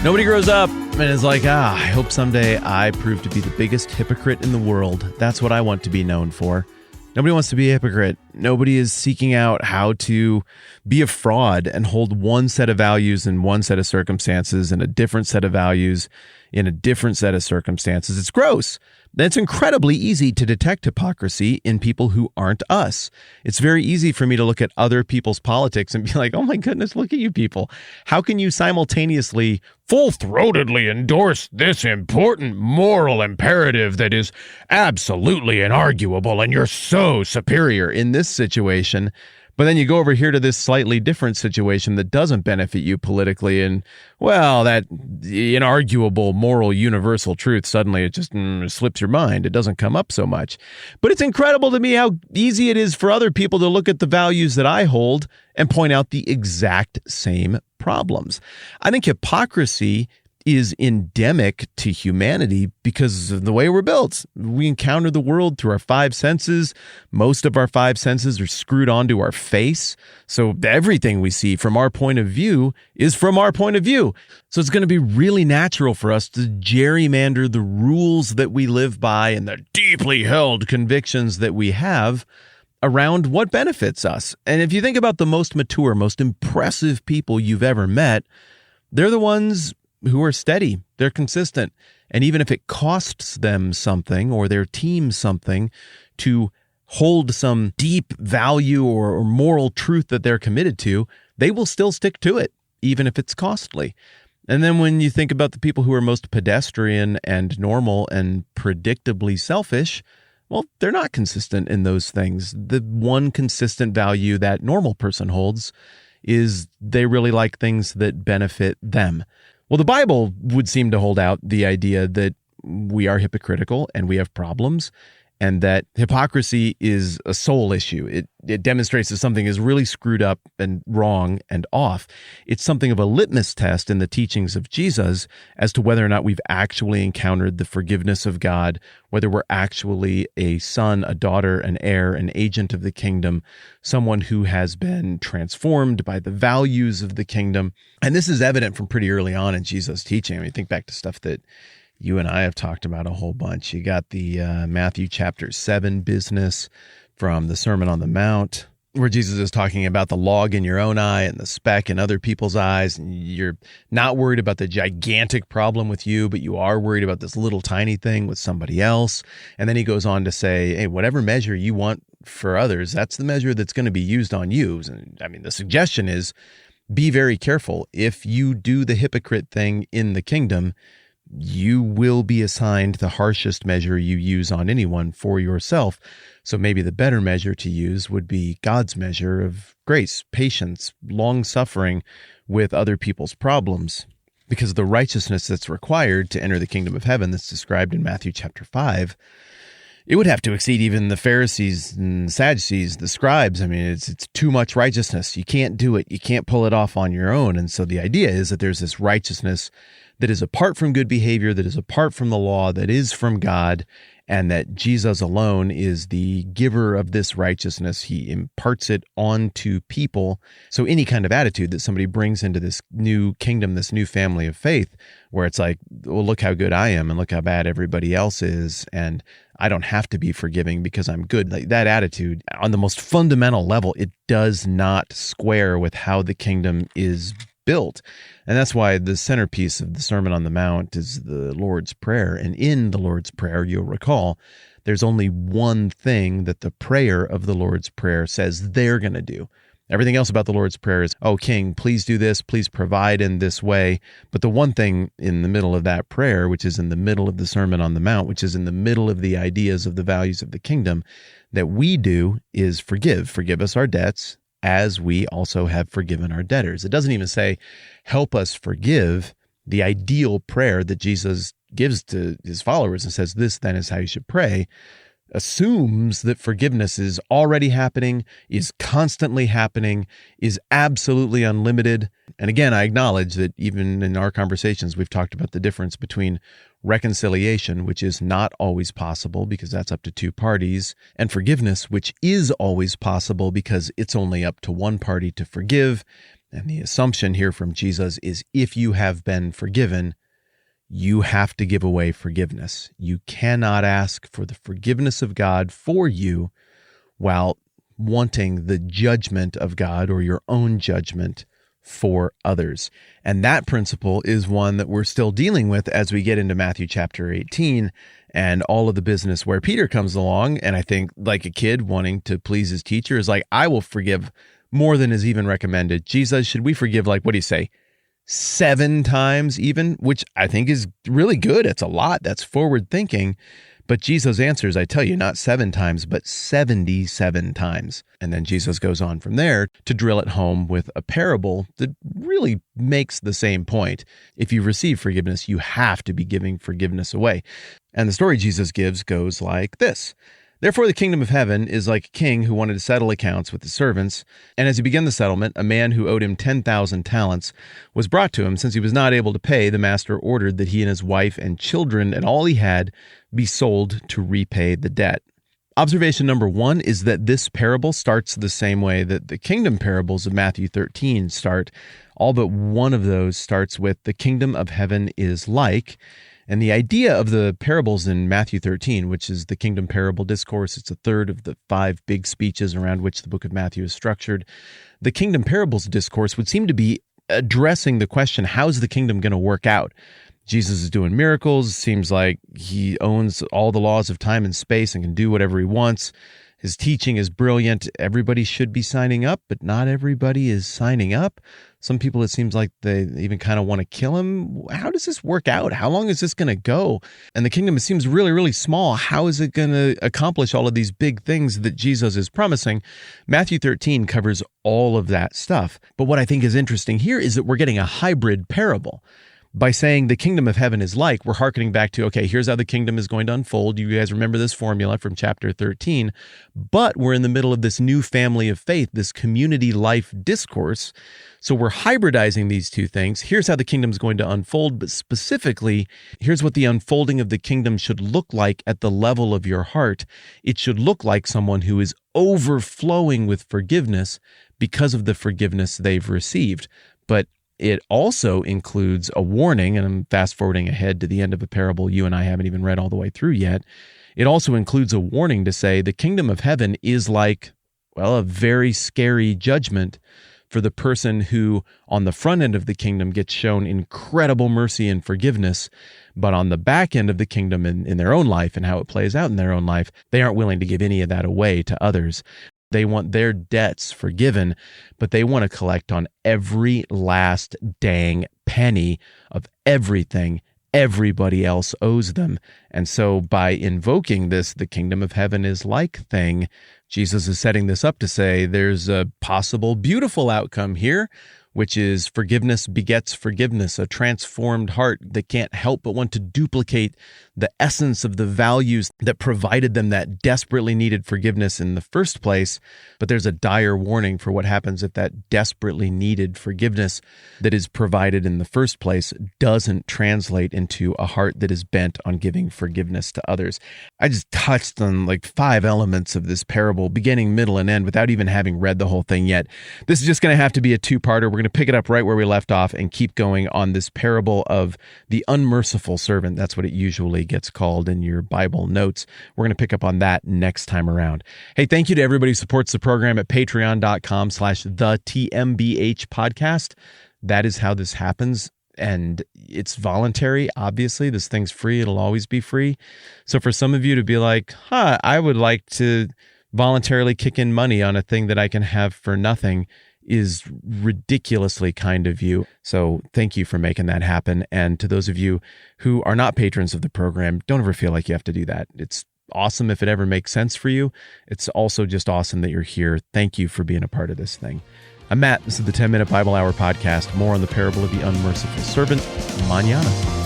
Nobody grows up and is like, I hope someday I prove to be the biggest hypocrite in the world. That's what I want to be known for. Nobody wants to be a hypocrite. Nobody is seeking out how to be a fraud and hold one set of values in one set of circumstances and a different set of values in a different set of circumstances. It's gross. It's incredibly easy to detect hypocrisy in people who aren't us. It's very easy for me to look at other people's politics and be like, oh my goodness, look at you people. How can you simultaneously full-throatedly endorse this important moral imperative that is absolutely inarguable and you're so superior in this situation? But then you go over here to this slightly different situation that doesn't benefit you politically, and, well, that inarguable moral universal truth, suddenly it just slips your mind. It doesn't come up so much. But it's incredible to me how easy it is for other people to look at the values that I hold and point out the exact same problems. I think hypocrisy is endemic to humanity because of the way we're built. We encounter the world through our five senses. Most of our five senses are screwed onto our face. So everything we see from our point of view is from our point of view. So it's going to be really natural for us to gerrymander the rules that we live by and the deeply held convictions that we have around what benefits us. And if you think about the most mature, most impressive people you've ever met, they're the ones who are steady, they're consistent. And even if it costs them something or their team something to hold some deep value or moral truth that they're committed to, they will still stick to it, even if it's costly. And then when you think about the people who are most pedestrian and normal and predictably selfish, well, they're not consistent in those things. The one consistent value that normal person holds is they really like things that benefit them. Well, the Bible would seem to hold out the idea that we are hypocritical and we have problems, and that hypocrisy is a soul issue. It demonstrates that something is really screwed up and wrong and off. It's something of a litmus test in the teachings of Jesus as to whether or not we've actually encountered the forgiveness of God, whether we're actually a son, a daughter, an heir, an agent of the kingdom, someone who has been transformed by the values of the kingdom. And this is evident from pretty early on in Jesus' teaching. I mean, think back to stuff that you and I have talked about a whole bunch. You got the Matthew chapter 7 business from the Sermon on the Mount, where Jesus is talking about the log in your own eye and the speck in other people's eyes. And you're not worried about the gigantic problem with you, but you are worried about this little tiny thing with somebody else. And then he goes on to say, hey, whatever measure you want for others, that's the measure that's going to be used on you. And I mean, the suggestion is be very careful. If you do the hypocrite thing in the kingdom, you will be assigned the harshest measure you use on anyone for yourself. So maybe the better measure to use would be God's measure of grace, patience, long-suffering with other people's problems. Because the righteousness that's required to enter the kingdom of heaven that's described in Matthew chapter 5, it would have to exceed even the Pharisees and Sadducees, the scribes. I mean, it's too much righteousness. You can't do it. You can't pull it off on your own. And so the idea is that there's this righteousness that is apart from good behavior, that is apart from the law, that is from God, and that Jesus alone is the giver of this righteousness. He imparts it onto people. So any kind of attitude that somebody brings into this new kingdom, this new family of faith, where it's like, well, look how good I am and look how bad everybody else is, and I don't have to be forgiving because I'm good. Like that attitude, on the most fundamental level, it does not square with how the kingdom is built. And that's why the centerpiece of the Sermon on the Mount is the Lord's Prayer. And in the Lord's Prayer, you'll recall, there's only one thing that the prayer of the Lord's Prayer says they're going to do. Everything else about the Lord's Prayer is, oh, King, please do this, please provide in this way. But the one thing in the middle of that prayer, which is in the middle of the Sermon on the Mount, which is in the middle of the ideas of the values of the kingdom, that we do is forgive. Forgive us our debts, as we also have forgiven our debtors. It doesn't even say, help us forgive. The ideal prayer that Jesus gives to his followers and says, this then is how you should pray, assumes that forgiveness is already happening, is constantly happening, is absolutely unlimited. And again, I acknowledge that even in our conversations, we've talked about the difference between reconciliation, which is not always possible because that's up to two parties, and forgiveness, which is always possible because it's only up to one party to forgive. And the assumption here from Jesus is if you have been forgiven, you have to give away forgiveness. You cannot ask for the forgiveness of God for you while wanting the judgment of God or your own judgment for others. And that principle is one that we're still dealing with as we get into Matthew chapter 18 and all of the business where Peter comes along. And I think like a kid wanting to please his teacher is like, I will forgive more than is even recommended. Jesus, should we forgive, like, what do you say, 7 times even? Which I think is really good. It's a lot. That's forward thinking. But Jesus answers, I tell you, not 7 times, but 77 times. And then Jesus goes on from there to drill it home with a parable that really makes the same point. If you receive forgiveness, you have to be giving forgiveness away. And the story Jesus gives goes like this. Therefore, the kingdom of heaven is like a king who wanted to settle accounts with his servants. And as he began the settlement, a man who owed him 10,000 talents was brought to him. Since he was not able to pay, the master ordered that he and his wife and children and all he had be sold to repay the debt. Observation number 1 is that this parable starts the same way that the kingdom parables of Matthew 13 start. All but one of those starts with the kingdom of heaven is like. And the idea of the parables in Matthew 13, which is the kingdom parable discourse, it's a third of the 5 big speeches around which the book of Matthew is structured. The kingdom parables discourse would seem to be addressing the question, how's the kingdom going to work out? Jesus is doing miracles. Seems like he owns all the laws of time and space and can do whatever he wants. His teaching is brilliant. Everybody should be signing up, but not everybody is signing up. Some people, it seems like they even kind of want to kill him. How does this work out? How long is this going to go? And the kingdom, it seems really, really small. How is it going to accomplish all of these big things that Jesus is promising? Matthew 13 covers all of that stuff. But what I think is interesting here is that we're getting a hybrid parable. By saying the kingdom of heaven is like, we're hearkening back to, okay, here's how the kingdom is going to unfold. You guys remember this formula from chapter 13, but we're in the middle of this new family of faith, this community life discourse. So we're hybridizing these two things. Here's how the kingdom is going to unfold, but specifically, here's what the unfolding of the kingdom should look like at the level of your heart. It should look like someone who is overflowing with forgiveness because of the forgiveness they've received. But it also includes a warning, and I'm fast forwarding ahead to the end of a parable you and I haven't even read all the way through yet. It also includes a warning to say the kingdom of heaven is like, well, a very scary judgment for the person who on the front end of the kingdom gets shown incredible mercy and forgiveness, but on the back end of the kingdom in their own life and how it plays out in their own life, they aren't willing to give any of that away to others. They want their debts forgiven, but they want to collect on every last dang penny of everything everybody else owes them. And so by invoking this, the kingdom of heaven is like thing, Jesus is setting this up to say there's a possible beautiful outcome here, which is forgiveness begets forgiveness, a transformed heart that can't help but want to duplicate the essence of the values that provided them that desperately needed forgiveness in the first place. But there's a dire warning for what happens if that desperately needed forgiveness that is provided in the first place doesn't translate into a heart that is bent on giving forgiveness to others. I just touched on like 5 elements of this parable, beginning, middle, and end, without even having read the whole thing yet. This is just going to have to be a 2-parter. We're going to pick it up right where we left off and keep going on this parable of the unmerciful servant. That's what it usually gets called in your Bible notes. We're going to pick up on that next time around. Hey, thank you to everybody who supports the program at patreon.com/the TMBH That is how this happens. And it's voluntary. Obviously, this thing's free. It'll always be free. So for some of you to be like, I would like to voluntarily kick in money on a thing that I can have for nothing is ridiculously kind of you. So thank you for making that happen. And to those of you who are not patrons of the program, don't ever feel like you have to do that. It's awesome if it ever makes sense for you. It's also just awesome that you're here. Thank you for being a part of this thing. I'm Matt. This is the 10-Minute Bible Hour podcast. More on the parable of the unmerciful servant mañana.